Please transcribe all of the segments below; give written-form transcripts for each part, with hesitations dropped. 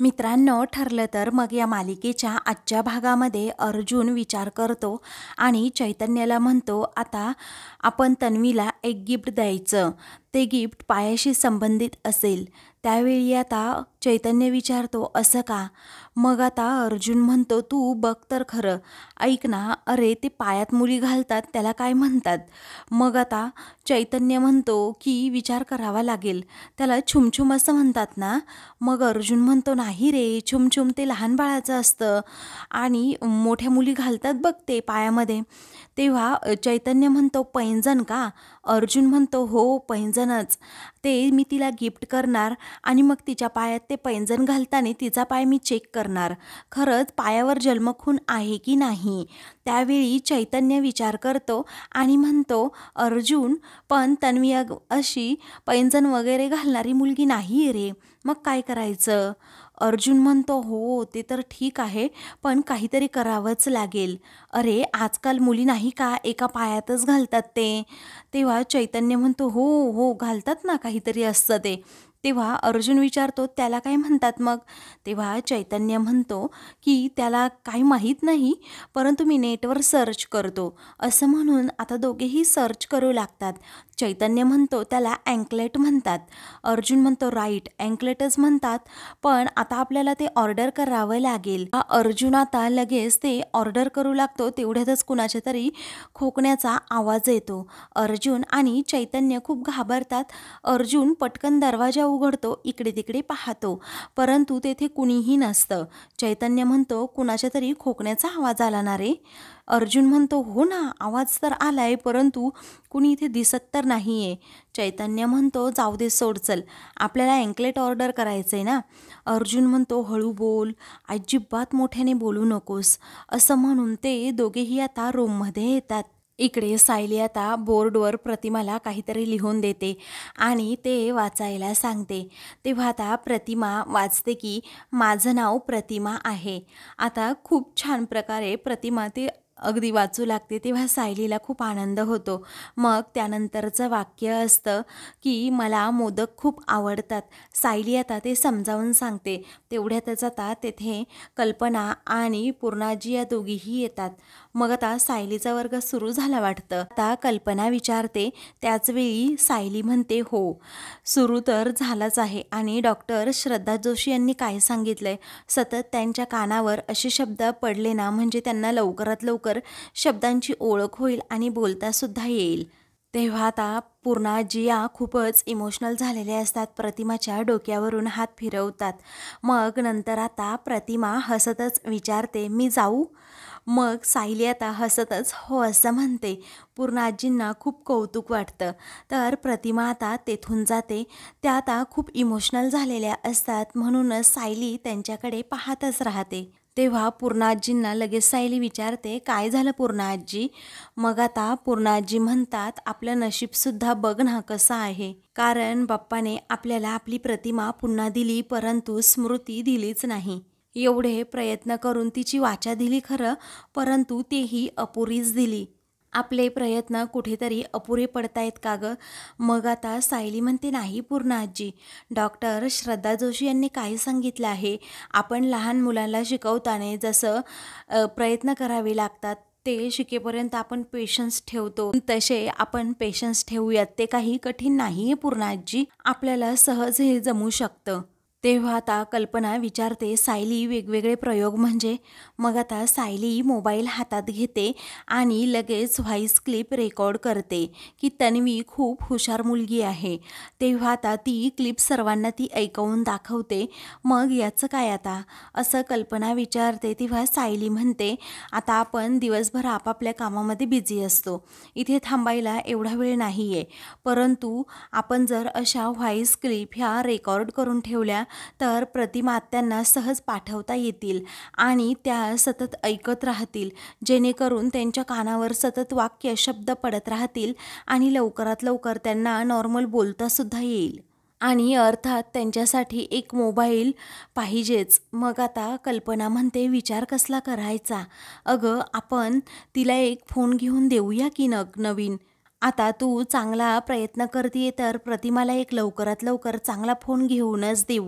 मित्रांनो, ठरलं तर मग या मालिकेच्या आजच्या भागामध्ये अर्जुन विचार करतो आणि चैतन्याला म्हणतो, आता आपण तन्वीला एक गिफ्ट द्यायचं. ते गिफ्ट पायाशी संबंधित असेल. त्यावेळी आता चैतन्य विचारतो, असं का? मग आता अर्जुन म्हणतो, तू बघ तर खरं. ऐक ना, अरे ते पायात मुली घालतात त्याला काय म्हणतात? मग आता चैतन्य म्हणतो की विचार करावा लागेल. त्याला छुमछुम असं म्हणतात ना? मग अर्जुन म्हणतो, नाही रे, छुमछुम ते लहान बाळाचं असतं आणि मोठ्या मुली घालतात बघ ते पायामध्ये. तेव्हा चैतन्य म्हणतो, पैंजण का? अर्जुन म्हणतो, हो पैंजणच. ते मी तिला गिफ्ट करणार आणि मग तिच्या पायात ते पैंजण घालताना तिचा पाय मी चेक करणार, खरंच पायावर जन्मखून आहे की नाही. त्यावेळी चैतन्य विचार करतो आणि म्हणतो, अर्जुन, पण तन्वी अशी पैंजण वगैरे घालणारी मुलगी नाही रे, मग काय करायचं? अर्जुन म्हणतो, हो ते तर ठीक आहे, पण काहीतरी करावंच लागेल. अरे आजकाल मुली नाही का एका पायातच घालतात ते. तेव्हा चैतन्य म्हणतो, हो हो घालतात ना, काहीतरी असतं ते. तेव्हा अर्जुन विचारतो, त्याला काय म्हणतात मग? तेव्हा चैतन्य म्हणतो की त्याला काही माहीत नाही, परंतु मी नेटवर सर्च करतो. असं म्हणून आता दोघेही सर्च करू लागतात. चैतन्य म्हणतो, त्याला अँकलेट म्हणतात. अर्जुन म्हणतो, राईट अँकलेटच म्हणतात, पण आता आपल्याला ते ऑर्डर करावं लागेल. अर्जुन आता लगेच ते ऑर्डर करू लागतो. तेवढ्यातच कुणाच्या तरी खोकण्याचा आवाज येतो. अर्जुन आणि चैतन्य खूप घाबरतात. अर्जुन पटकन दरवाजा उघडतो, इकडे तिकडे पाहतो, परंतु तेथे कुणीही नसतं. चैतन्य म्हणतो, कुणाच्या तरी खोकण्याचा आवाज आला ना रे? अर्जुन म्हणतो, हो ना, आवाज तर आलाय, परंतु कुणी इथे दिसत तर नाहीये. चैतन्य म्हणतो, जाऊ दे, सोड, चल, आपल्याला अँकलेट ऑर्डर करायचंय ना. अर्जुन म्हणतो, हळू बोल, अजिबात मोठ्याने बोलू नकोस. असं म्हणून ते दोघेही आता रूममध्ये येतात. इकडे सायली आता बोर्डवर प्रतिमाला काहीतरी लिहून देते आणि ते वाचायला सांगते. तेव्हा आता प्रतिमा वाचते की माझं नाव प्रतिमा आहे. आता खूप छान प्रकारे प्रतिमा ते अगदी वाचू लागते. तेव्हा सायलीला खूप आनंद होतो. मग त्यानंतरचं वाक्य असतं की मला मोदक खूप आवडतात. सायली आता ते समजावून सांगते. तेवढ्यातच आता तेथे कल्पना आणि पूर्णाजी या दोघीही येतात. मग आता सायलीचा वर्ग सुरू झाला वाटतं. आता कल्पना विचारते, त्याचवेळी सायली म्हणते, हो सुरू तर झालाच आहे. आणि डॉक्टर श्रद्धा जोशी यांनी काय सांगितलंय, सतत त्यांच्या कानावर असे शब्द पडले ना, म्हणजे त्यांना लवकरात लवकर शब्दांची ओळख होईल आणि बोलता सुद्धा येईल. तेव्हा आता पूर्णाजी या खूपच इमोशनल झालेले असतात. प्रतिमाच्या डोक्यावरून हात फिरवतात. मग नंतर आता प्रतिमा हसतच विचारते, मी जाऊ? मग सायली आता हसतच हो असं म्हणते. पूर्णाजींना खूप कौतुक वाटतं. तर प्रतिमा आता तेथून जाते. त्या आता खूप इमोशनल झालेल्या असतात, म्हणूनच सायली त्यांच्याकडे पाहतच राहते. तेव्हा पूर्णाजींना लगेच सायली विचारते, काय झालं पूर्णाजी? मग आता पूर्णाजी म्हणतात, आपलं नशीबसुद्धा बघ ना कसं आहे. कारण बाप्पाने आपल्याला आपली प्रतिमा पुन्हा दिली, परंतु स्मृती दिलीच नाही. एवढे प्रयत्न करून तिची वाचा दिली खरं, परंतु तेही अपुरीच दिली. आपले प्रयत्न कुठेतरी अपुरे पडतायत का गं? मग आता सायली म्हणते, नाही पूर्णाजी, डॉक्टर श्रद्धा जोशी यांनी काय सांगितलं आहे, आपण लहान मुलांना शिकवताना जसं प्रयत्न करावे लागतात, ते शिकेपर्यंत आपण पेशन्स ठेवतो, तसे आपण पेशन्स ठेवूयात. ते काही कठीण नाही आहे पूर्णाजी, आपल्याला सहज हे जमू शकतं. तेव्हा आता कल्पना विचारते, सायली वेगवेगळे प्रयोग म्हणजे? मग आता सायली मोबाईल हातात घेते आणि लगेच व्हॉइस क्लिप रेकॉर्ड करते की तन्वी खूप हुशार मुलगी आहे. तेव्हा आता ती क्लिप सर्वांना ती ऐकवून दाखवते. मग याचं काय आता, असं कल्पना विचारते. तेव्हा सायली म्हणते, आता आपण दिवसभर आपापल्या कामामध्ये बिझी असतो, इथे थांबायला एवढा वेळ नाही आहे, परंतु आपण जर अशा व्हॉइस क्लिप ह्या रेकॉर्ड करून ठेवल्या तर प्रतिमा त्यांना सहज पाठवता येतील आणि त्या सतत ऐकत राहतील, जेणेकरून त्यांच्या कानावर सतत वाक्य शब्द पडत राहतील आणि लवकरात लवकर त्यांना नॉर्मल बोलता सुद्धा येईल. आणि अर्थात त्यांच्यासाठी एक मोबाईल पाहिजेच. मग आता कल्पना म्हणते, विचार कसला करायचा? अगं आपण तिला एक फोन घेऊन देऊया की नवीन. आता तू चांगला प्रयत्न करते तर प्रतिमाला एक लवकरात लवकर चांगला फोन घेऊनच देऊ.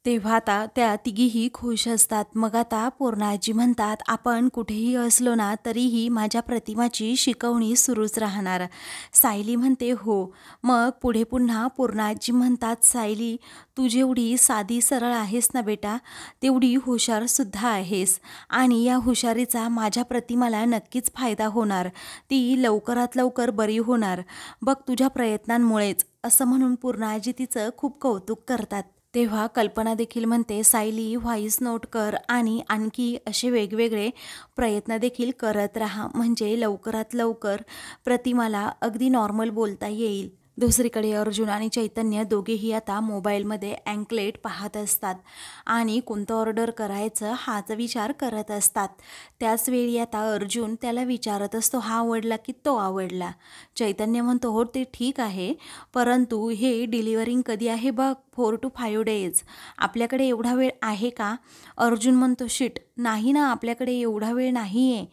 तेव्हा आता त्या तिघीही खुश असतात. मग आता पूर्णाजी म्हणतात, आपण कुठेही असलो ना तरीही माझ्या प्रतिमाची शिकवणी सुरूच राहणार. सायली म्हणते हो. मग पुढे पुन्हा पूर्णाजी म्हणतात, सायली तू जेवढी साधी सरळ आहेस ना बेटा, तेवढी हुशारसुद्धा आहेस आणि या हुशारीचा माझ्या प्रतिमाला नक्कीच फायदा होणार. ती लवकरात लवकर बरी होणार बघ तुझ्या प्रयत्नांमुळेच, असं म्हणून पूर्णाजी तिचं खूप कौतुक करतात. तेव्हा कल्पना देखील म्हणते, सायली व्हॉइस नोट कर आणि आणखी असे वेगवेगळे प्रयत्न देखील करत राहा, म्हणजे लवकरात लवकर प्रतिमाला अगदी नॉर्मल बोलता येईल. दुसरीकडे अर्जुन आणि चैतन्य दोघेही आता मोबाईलमध्ये अँकलेट पाहत असतात आणि कोणतं ऑर्डर करायचं हाच विचार करत असतात. त्याचवेळी आता अर्जुन त्याला विचारत असतो, हा आवडला की तो आवडला. चैतन्य म्हणतो, हो ते ठीक आहे, परंतु हे डिलिव्हरिंग कधी आहे बघ, 4 to 5 days. आपल्याकडे एवढा वेळ आहे का? अर्जुन म्हणतो, शिट नाही ना, आपल्याकडे एवढा वेळ नाही आहे.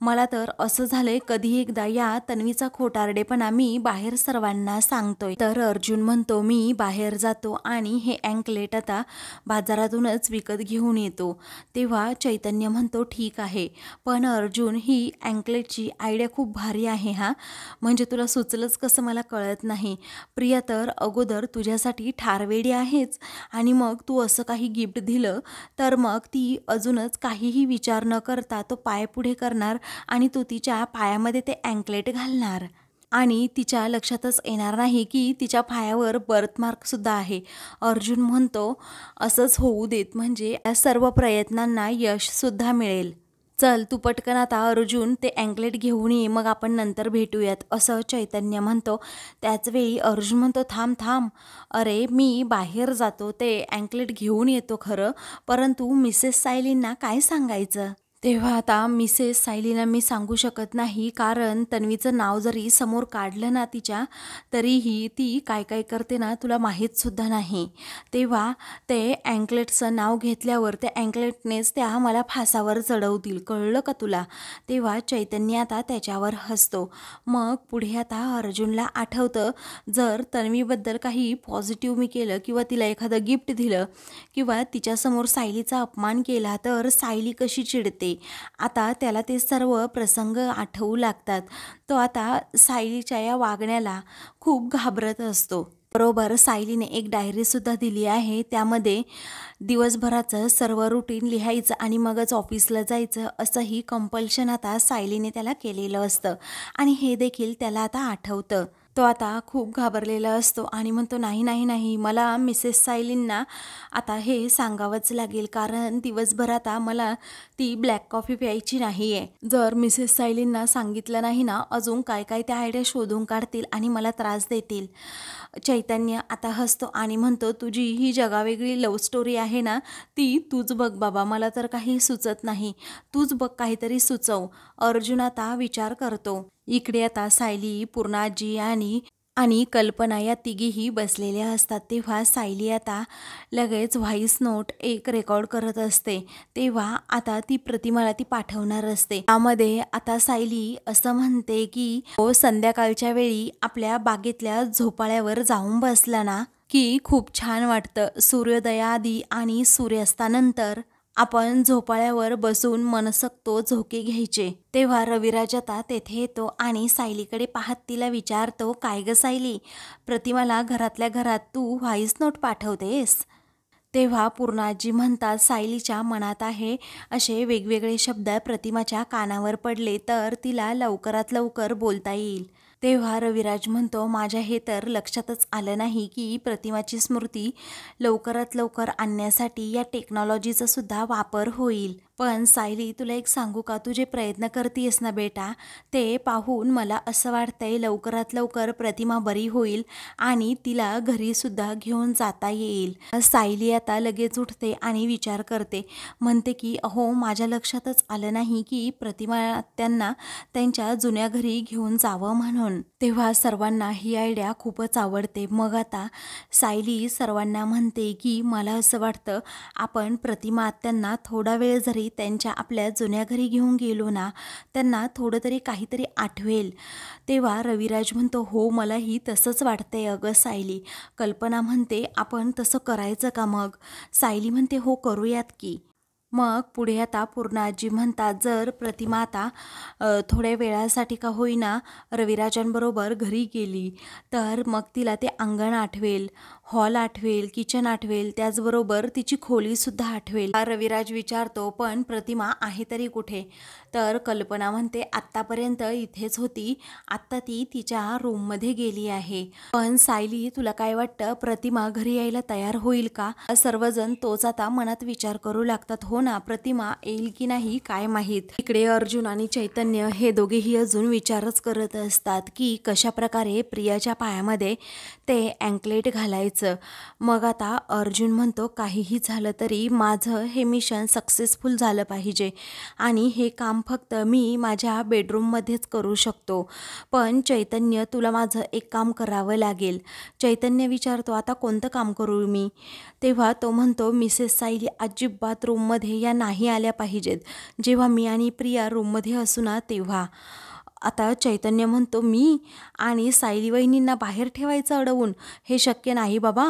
मला तर असं झालंय कधी एकदा या तन्वीचा खोटारडेपणा मी बाहेर सर्वांना सांगतोय. तर अर्जुन म्हणतो, मी बाहेर जातो आणि हे अँकलेट आता बाजारातूनच विकत घेऊन येतो. तेव्हा चैतन्य म्हणतो, ठीक आहे, पण अर्जुन ही अँकलेटची आयडिया खूप भारी आहे हा, म्हणजे तुला सुचलंच कसं मला कळत नाही. प्रिया तर अगोदर तुझ्यासाठी ठारवेडी आहेच आणि मग तू असं काही गिफ्ट दिलं तर मग ती अजूनच काहीही विचार न करता तो पाय पुढे करणार आणि तू तिच्या पायामध्ये ते अँकलेट घालणार आणि तिच्या लक्षातच येणार नाही की तिच्या पायावर बर्थमार्कसुद्धा आहे. अर्जुन म्हणतो, असंच होऊ देत, म्हणजे या सर्व प्रयत्नांना यशसुद्धा मिळेल. चल तू पटकन आता अर्जुन ते अँकलेट घेऊन ये, मग आपण नंतर भेटूयात, असं चैतन्य म्हणतो. त्याचवेळी अर्जुन म्हणतो, थांब थांब, अरे मी बाहेर जातो, ते अँकलेट घेऊन येतो खरं, परंतु मिसेस सायलींना काय सांगायचं? तेव्हा आता मिसेस सायलीला मी सांगू शकत नाही, कारण तन्वीचं नाव जरी समोर काढलं ना तिच्या, तरीही ती काय काय करते ना तुला माहीतसुद्धा नाही. तेव्हा ते अँकलेटचं नाव घेतल्यावर त्या अँकलेटनेच त्या मला फासावर चढवतील, कळलं का तुला? तेव्हा चैतन्य आता त्याच्यावर हसतो. मग पुढे आता अर्जुनला आठवतं, जर तन्वीबद्दल काही पॉझिटिव्ह मी केलं किंवा तिला एखादं गिफ्ट दिलं किंवा तिच्यासमोर सायलीचा अपमान केला तर सायली कशी चिडते. आता त्याला ते सर्व प्रसंग आठवू लागतात. तो आता सायलीच्या या वागण्याला खूप घाबरत असतो. बरोबर सायलीने एक डायरीसुद्धा दिली आहे, त्यामध्ये दिवसभराचं सर्व रुटीन लिहायचं आणि मगच ऑफिसला जायचं, असंही कंपल्शन आता सायलीने त्याला केलेलं असतं आणि हे देखील त्याला आता आठवतं. तो आता खूप घाबरलेला असतो आणि म्हणतो, नाही नाही नाही, मला मिसेस सायलींना आता हे सांगावंच लागेल, कारण दिवसभरात मला ती ब्लॅक कॉफी प्यायची नाही आहे. जर मिसेस सायलींना सांगितलं नाही ना, अजून काय काय त्या आयडिया शोधून काढतील आणि मला त्रास देतील. चैतन्य आता हसतो आणि म्हणतो, तुझी ही जगावेगळी लव्ह स्टोरी आहे ना, ती तूच बघ बाबा, मला तर काही सुचत नाही, तूच बघ काहीतरी सुचव. अर्जुन आता विचार करतो. इकडे आता सायली, पूर्णाजी आणि कल्पना या तिघीही बसलेल्या असतात. तेव्हा सायली आता लगेच व्हॉइस नोट एक रेकॉर्ड करत असते. तेव्हा आता ती प्रतिमाला ती पाठवणार असते. त्यामध्ये आता सायली असं म्हणते की हो, संध्याकाळच्या वेळी आपल्या बागेतल्या झोपाळ्यावर जाऊन बसला ना की खूप छान वाटतं. सूर्योदयाआधी आणि सूर्यास्तानंतर आपण झोपाळ्यावर बसून मनसोक्त झोके घ्यायचे. तेव्हा रविराज आता तेथे येतो आणि सायलीकडे पाहत तिला विचारतो, काय ग सायली, प्रतिमाला घरातल्या घरात तू व्हॉइस नोट पाठवतेस? तेव्हा पूर्णाजी म्हणतात, सायलीच्या मनात आहे असे वेगवेगळे शब्द प्रतिमाच्या कानावर पडले तर तिला लवकरात लवकर बोलता येईल. तेव्हा रविराज म्हणतो, माझ्या हे तर लक्षातच आलं नाही की प्रतिमाची स्मृती लवकरात लवकर आणण्यासाठी या टेक्नॉलॉजीचा सुद्धा वापर होईल. पण सायली, तुला एक सांगू का, तू जे प्रयत्न करतेस ना बेटा, ते पाहून मला असं वाटतंय लवकरात लवकर प्रतिमा बरी होईल आणि तिला घरीसुद्धा घेऊन जाता येईल. सायली आता लगेच उठते आणि विचार करते, म्हणते की अहो, माझ्या लक्षातच आलं नाही की प्रतिमा त्यांना त्यांच्या जुन्या घरी घेऊन जावं म्हणून. तेव्हा सर्वांना ही आयडिया खूपच आवडते. मग आता सायली सर्वांना म्हणते की मला असं वाटतं आपण प्रतिमा आत्यांना थोडा वेळ जरी त्यांच्या आपल्या जुन्या घरी घेऊन गेलो ना, त्यांना थोडं तरी काहीतरी आठवेल. तेव्हा रविराज म्हणतो हो मलाही तसंच वाटतंय अगं सायली. कल्पना म्हणते आपण तसं करायचं का मग? सायली म्हणते हो करूयात की. मग पुढे आता पूर्णाजी म्हणतात जर प्रतिमा आता थोड्या वेळासाठी का होईना रविराजांबरोबर घरी गेली तर मग तिला ते अंगण आठवेल, हॉल आठवेल, किचन आठवेल, त्याचबरोबर तिची खोलीसुद्धा आठवेल. हा रविराज विचारतो पण प्रतिमा आहे तरी कुठे? तर कल्पना म्हणते आत्तापर्यंत इथेच होती, आत्ता ती तिच्या रूममध्ये गेली आहे. पण सायली तुला काय वाटतं प्रतिमा घरी यायला तयार होईल का? सर्वजण तोच आता मनात विचार करू लागतात. हो ना, प्रतिमा येईल की नाही काय माहीत. इकडे अर्जुन आणि चैतन्य हे दोघेही अजून विचारच करत असतात की कशा प्रकारे प्रियाच्या पायामध्ये ते अँकलेट घालायचं. मग आता अर्जुन म्हणतो काहीही झालं तरी माझं हे मिशन सक्सेसफुल झालं पाहिजे आणि हे काम फक्त मी माझ्या बेडरूममध्येच करू शकतो. पण चैतन्य तुला माझं एक काम करावं लागेल. चैतन्य विचारतो आता कोणतं काम करू मी? तेव्हा तो म्हणतो मिसेस सायली अजिबात रूममध्ये या नाही आल्या पाहिजेत. जेव्हा मी आणि प्रिया रूममध्ये असू ना तेव्हा. आता चैतन्य म्हणतो मी आणि सायली वहिनींना बाहेर ठेवायचं अडवून? हे शक्य नाही बाबा.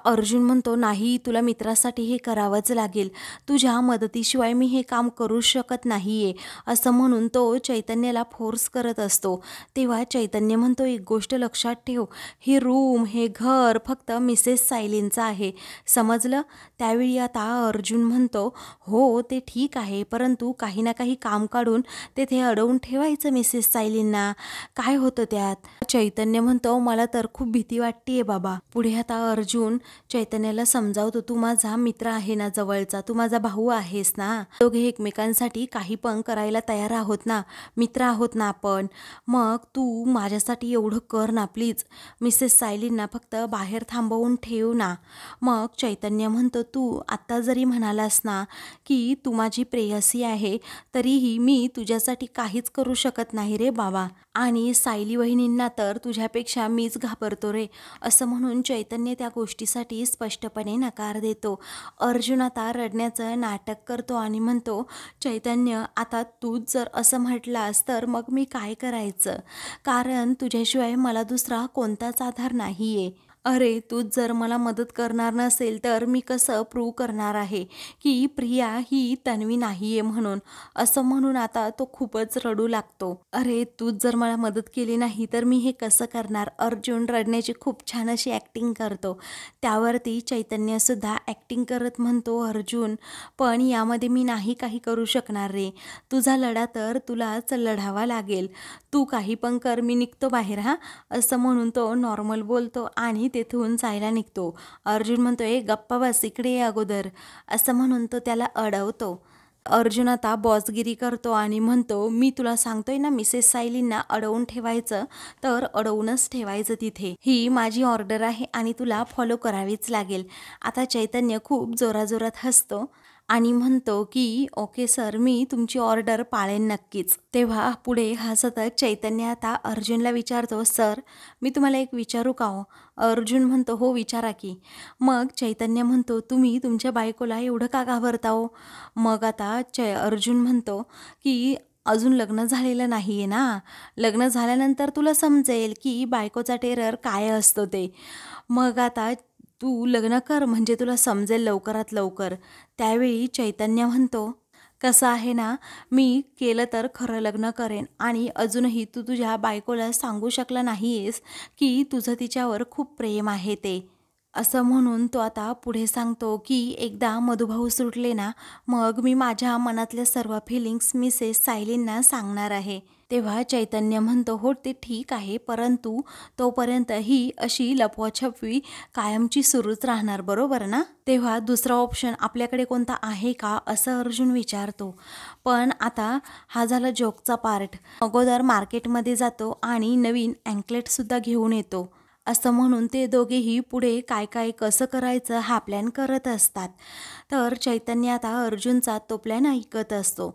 अर्जुन म्हणतो नाही तुला मित्रासाठी हे करावंच लागेल, तुझ्या मदतीशिवाय मी हे काम करू शकत नाहीये असं म्हणून तो चैतन्याला फोर्स करत असतो. तेव्हा चैतन्य म्हणतो एक गोष्ट लक्षात ठेव, ही रूम हे घर फक्त मिसेस सायलींचं आहे, समजलं? त्यावेळी आता अर्जुन म्हणतो हो ते ठीक आहे परंतु काही ना काही काम काढून तेथे अडवून ठेवायचं मिसेस सायलींना, काय होतं त्यात? चैतन्य म्हणतो मला तर खूप भीती वाटतेय बाबा. पुढे आता अर्जुन चैतन्याला समजावतो तू माझा मित्र आहे ना जवळचा, तू माझा भाऊ आहेस ना, दोघे एकमेकांसाठी काही पण करायला तयार आहोत ना, मित्र आहोत ना आपण. मग तू माझ्यासाठी एवढं कर ना प्लीज, मिसेस सायलींना फक्त बाहेर थांबवून ठेव ना. मग चैतन्य म्हणतो तू आत्ता जरी म्हणालास ना की तू माझी प्रेयसी आहे तरीही मी तुझ्यासाठी काहीच करू शकत नाही रे बाबा, आणि सायली वहिनींना तर तुझ्यापेक्षा मीच घाबरतो रे, असं म्हणून चैतन्य त्या गोष्टीसाठी स्पष्टपणे नकार देतो. अर्जुन आता रडण्याचं नाटक करतो आणि म्हणतो चैतन्य आता तूच जर असं म्हटलास तर मग मी काय करायचं, कारण तुझ्याशिवाय मला दुसरा कोणताच आधार नाहीये. अरे तूच जर मला मदत करणार नसेल तर मी कसं प्रूव्ह करणार आहे की प्रिया ही तन्वी नाहीये म्हणून, असं म्हणून आता तो खूपच रडू लागतो. अरे तूच जर मला मदत केली नाही तर मी हे कसं करणार. अर्जुन रडण्याची खूप छान अशी ॲक्टिंग करतो. त्यावरती चैतन्यसुद्धा ॲक्टिंग करत म्हणतो अर्जुन पण यामध्ये मी नाही काही करू शकणार रे, तुझा लढा तर तुलाच लढावा लागेल, तू काही पण कर मी निघतो बाहेर हा, असं म्हणून तो नॉर्मल बोलतो आणि तेथून जायला निघतो. अर्जुन म्हणतो ए गप्पा बस इकडे ये अगोदर, असं म्हणून तो त्याला अडवतो. अर्जुन आता बॉसगिरी करतो आणि म्हणतो मी तुला सांगतोय ना मिसेस सायलींना अडवून ठेवायचं तर अडवूनच ठेवायचं, तिथे ही माझी ऑर्डर आहे आणि तुला फॉलो करावीच लागेल. आता चैतन्य खूप जोराजोरात हसतो आणि म्हणतो की ओके सर मी तुमची ऑर्डर पाळेन नक्कीच. तेव्हा पुढे हसतच चैतन्य आता अर्जुनला विचारतो सर मी तुम्हाला एक विचारू का हो? अर्जुन म्हणतो हो विचारा की. मग चैतन्य म्हणतो तुम्ही तुमच्या बायकोला एवढं का घाबरता हो? मग आता अर्जुन म्हणतो की अजून लग्न झालेलं नाही आहे ना, लग्न झाल्यानंतर तुला समजेल की बायकोचा टेरर काय असतो ते. मग आता तू लग्न कर म्हणजे तुला समजेल लवकरात लवकर. त्यावेळी चैतन्य म्हणतो कसं आहे ना, मी केलं तर खरं लग्न करेन आणि अजूनही तू तुझ्या बायकोला सांगू शकला नाही आहेस की तुझं तिच्यावर खूप प्रेम आहे ते, असं म्हणून तो आता पुढे सांगतो की एकदा मधुभाऊ सुटले ना मग मी माझ्या मनातल्या सर्व फिलिंग्स मिसेस सायलींना सांगणार आहे. तेव्हा चैतन्य म्हणतो हो ते ठीक आहे परंतु तोपर्यंत ही अशी लपवाछपवी कायमची सुरूच राहणार बरोबर ना. तेव्हा दुसरा ऑप्शन आपल्याकडे कोणता आहे का असं अर्जुन विचारतो. पण आता हा झाला जोकचा पार्ट. अगोदर मार्केटमध्ये जातो आणि नवीन अँकलेटसुद्धा घेऊन येतो, असं म्हणून ते दोघेही पुढे काय काय कसं करायचं हा प्लॅन करत असतात. तर चैतन्य आता अर्जुनचा तो प्लॅन ऐकत असतो.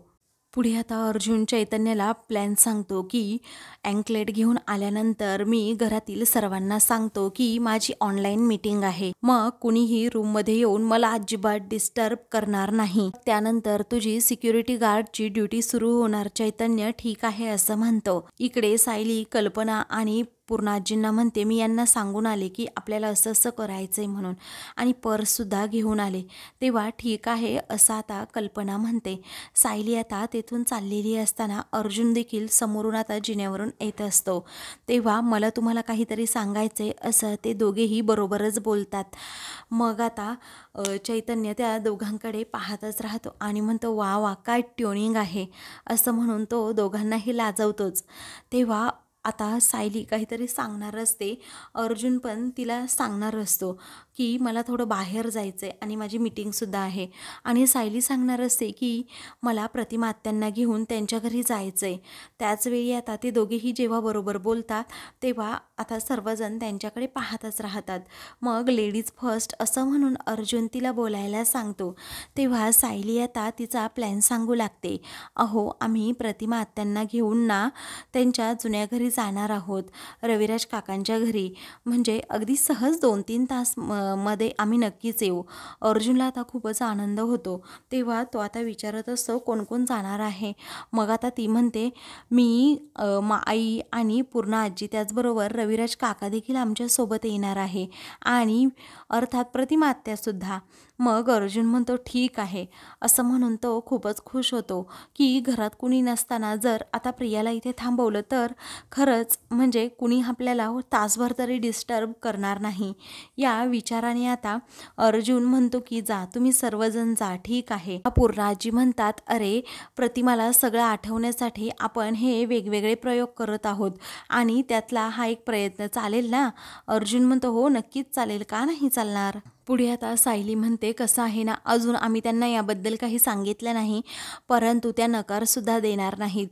पुढे आता अर्जुन चैतन्याला प्लॅन सांगतो की अँकलेट घेऊन आल्यानंतर मी घरातील सर्वांना सांगतो की माझी ऑनलाईन मीटिंग आहे, मग कुणीही रूममध्ये येऊन मला अजिबात डिस्टर्ब करणार नाही. त्यानंतर तुझी सिक्युरिटी गार्डची ड्युटी सुरू होणार. चैतन्य ठीक आहे असं म्हणतो. इकडे सायली कल्पना आणि पूर्णाजींना म्हणते मी यांना सांगून आले की आपल्याला असं असं करायचंय म्हणून, आणि पर्ससुद्धा घेऊन आले. तेव्हा ठीक आहे असं आता कल्पना म्हणते. सायली आता तेथून चाललेली असताना अर्जुन देखील समोरून आता जिन्यावरून येत असतो. तेव्हा मला तुम्हाला काहीतरी सांगायचंय असं ते दोघेही बरोबरच बोलतात. मग आता चैतन्य त्या दोघांकडे पाहतच राहतो आणि म्हणतो वा वा काय ट्युनिंग आहे असं म्हणून तो दोघांनाही लाजवतोच. तेव्हा आता सायली काहीतरी सांगणार असते. अर्जुन पण तिला सांगणार असतो की मला थोडं बाहेर जायचं आहे आणि माझी मीटिंगसुद्धा आहे, आणि सायली सांगणार असते की मला प्रतिमा आत्यांना घेऊन त्यांच्या घरी जायचं आहे. त्याचवेळी आता ते दोघेही जेव्हा बरोबर बोलतात तेव्हा आता सर्वजण त्यांच्याकडे पाहतच राहतात. मग लेडीज फर्स्ट असं म्हणून अर्जुन तिला बोलायला सांगतो. तेव्हा सायली आता तिचा प्लॅन सांगू लागते. अहो आम्ही प्रतिमा आत्यांना घेऊन ना त्यांच्या जुन्या घरी जाणार आहोत, रविराज काकांच्या घरी. म्हणजे अगदी सहज 2-3 तास मध्ये आम्ही नक्कीच येऊ. अर्जुनला आता खूपच आनंद होतो. तेव्हा तो आता विचारत असतो कोण कोण जाणार आहे. मग आता ती म्हणते मी, आई आणि पूर्ण आजी, त्याचबरोबर रविराज काका देखील आमच्यासोबत येणार आहे, आणि अर्थात प्रतिमा आत्यासुद्धा. मग अर्जुन म्हणतो ठीक आहे असं म्हणून तो खूपच खुश होतो की घरात कुणी नसताना जर आता प्रियाला इथे थांबवलं तर खरंच म्हणजे कुणी आपल्याला तासभर तरी डिस्टर्ब करणार नाही. या विचाराने आता अर्जुन म्हणतो की जा तुम्ही सर्वजण जा. ठीक आहे. पूर्णाजी म्हणतात अरे प्रतिमाला सगळं आठवण्यासाठी आपण हे वेगवेगळे प्रयोग करत आहोत आणि त्यातला हा एक प्रयत्न चालेल ना. अर्जुन म्हणतो हो नक्कीच चालेल, का नाही चालणार. पुढे आता सायली म्हणते कसं आहे ना अजून आम्ही त्यांना याबद्दल काही सांगितलं नाही, परंतु त्या नकारसुद्धा देणार नाहीत.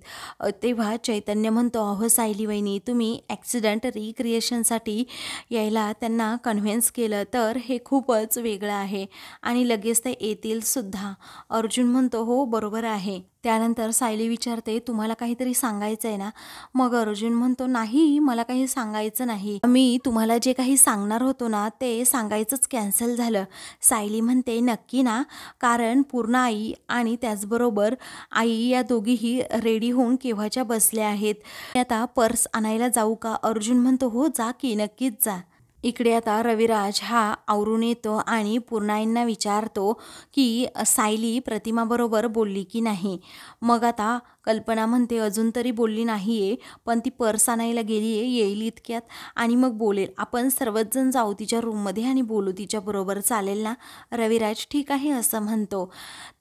तेव्हा चैतन्य म्हणतो अहो सायली वहिनी तुम्ही ॲक्सिडेंट रिक्रिएशनसाठी यायला त्यांना कन्व्हिन्स केलं तर हे खूपच वेगळं आहे आणि लगेच ते येतील सुद्धा. अर्जुन म्हणतो हो बरोबर आहे. त्यानंतर सायली विचारते तुम्हाला काहीतरी सांगायचं आहे ना. मग अर्जुन म्हणतो नाही मला काही सांगायचं नाही, मी तुम्हाला जे काही सांगणार होतो ना ते सांगायचंच कॅन्सल झालं. सायली म्हणते नक्की ना, कारण पूर्ण आई आणि त्याचबरोबर आई या दोघीही रेडी होऊन केव्हाच्या बसल्या आहेत. आता पर्स आणायला जाऊ का. अर्जुन म्हणतो हो जा की नक्कीच जा. इकडे आता रविराज हा आवरून येतो आणि पूर्णाईंना विचारतो की सायली प्रतिमाबरोबर बोलली की नाही. मग आता कल्पना म्हणते अजून तरी बोलली नाही आहे, पण ती पर्स आणायला गेली आहे, येईल इतक्यात आणि मग बोलेल. आपण सर्वच जण जाऊ तिच्या रूममध्ये आणि बोलू तिच्याबरोबर, चालेल ना. रविराज ठीक आहे असं म्हणतो.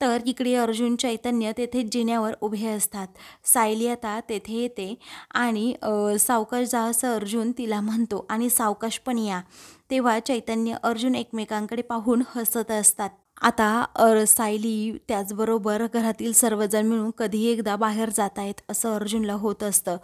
तर इकडे अर्जुन चैतन्य तेथे जिन्यावर उभे असतात. सायली आता तेथे येते आणि सावकाश जा असं अर्जुन तिला म्हणतो आणि सावकाश पण या. तेव्हा चैतन्य अर्जुन एकमेकांकडे पाहून हसत असतात. आता सायली त्याचबरोबर घरातील सर्वजण मिळून कधी एकदा बाहेर जात आहेत असं अर्जुनला होत असतं.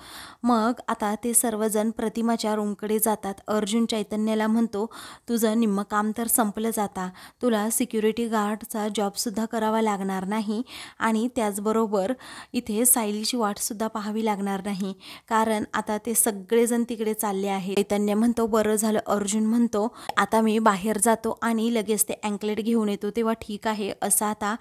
मग आता ते सर्वजण प्रतिमाच्या रूमकडे जातात. अर्जुन चैतन्याला म्हणतो तुझं निम्मं काम तर संपलं जाता, तुला सिक्युरिटी गार्डचा जॉबसुद्धा करावा लागणार नाही आणि त्याचबरोबर इथे सायलीची वाटसुद्धा पाहावी लागणार नाही, कारण आता ते सगळेजण तिकडे चालले आहेत. चैतन्य म्हणतो बरं झालं. अर्जुन म्हणतो आता मी बाहेर जातो आणि लगेच ते अँकलेट घेऊन येतो. तेव्हा ठीक आहे असं आता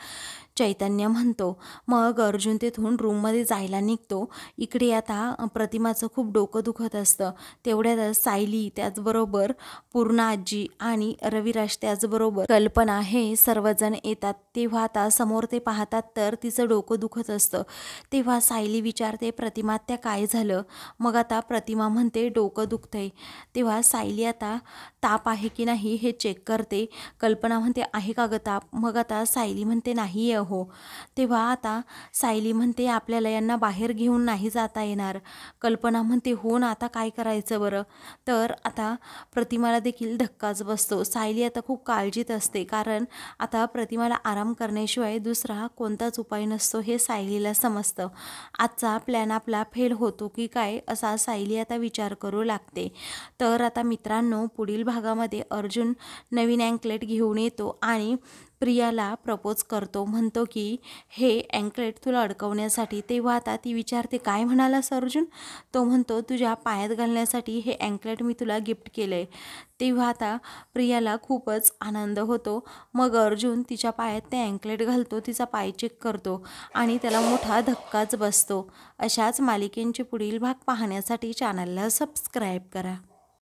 चैतन्य म्हणतो. मग अर्जुन तेथून रूममध्ये जायला निघतो. इकडे आता प्रतिमाचं खूप डोकं दुखत असतं. तेवढ्यात सायली त्याचबरोबर पूर्ण आजी आणि रविराज त्याचबरोबर कल्पना हे सर्वजण येतात. तेव्हा आता समोर ते पाहतात तर तिचं डोकं दुखत असतं. तेव्हा सायली विचारते प्रतिमा त्या काय झालं. मग आता प्रतिमा म्हणते डोकं दुखतंय. तेव्हा सायली आता ताप आहे की नाही हे चेक करते. कल्पना म्हणते आहे का ग ताप. मग आता सायली म्हणते नाही हो. तेव्हा आता सायली म्हणते आपल्याला यांना बाहेर घेऊन नाही जाता येणार. कल्पना म्हणते हो ना आता काय करायचं बरं. तर आता प्रतिमाला देखील धक्काच बसतो. सायली आता खूप काळजीत असते, कारण आता प्रतिमाला आराम करण्याशिवाय दुसरा कोणताच उपाय नसतो हे सायलीला समजतं. आजचा प्लॅन आपला फेल होतो की काय असा सायली आता विचार करू लागते. तर आता मित्रांनो पुढील भागामध्ये अर्जुन नवीन अँकलेट घेऊन येतो आणि प्रियाला प्रपोज करतो, म्हणतो की हे अँकलेट तुला अडकवण्यासाठी. तेव्हा आता ती विचारते, काय म्हणालास अर्जुन? तो म्हणतो, तुझ्या पायात घालण्यासाठी हे अँकलेट मी तुला गिफ्ट केलं आहे. तेव्हा आता प्रियाला खूपच आनंद होतो. मग अर्जुन तिच्या पायात ते अँकलेट घालतो, तिचा पाय चेक करतो आणि त्याला मोठा धक्काच बसतो. अशाच मालिकेंचे पुढील भाग पाहण्यासाठी चॅनलला सबस्क्राईब करा.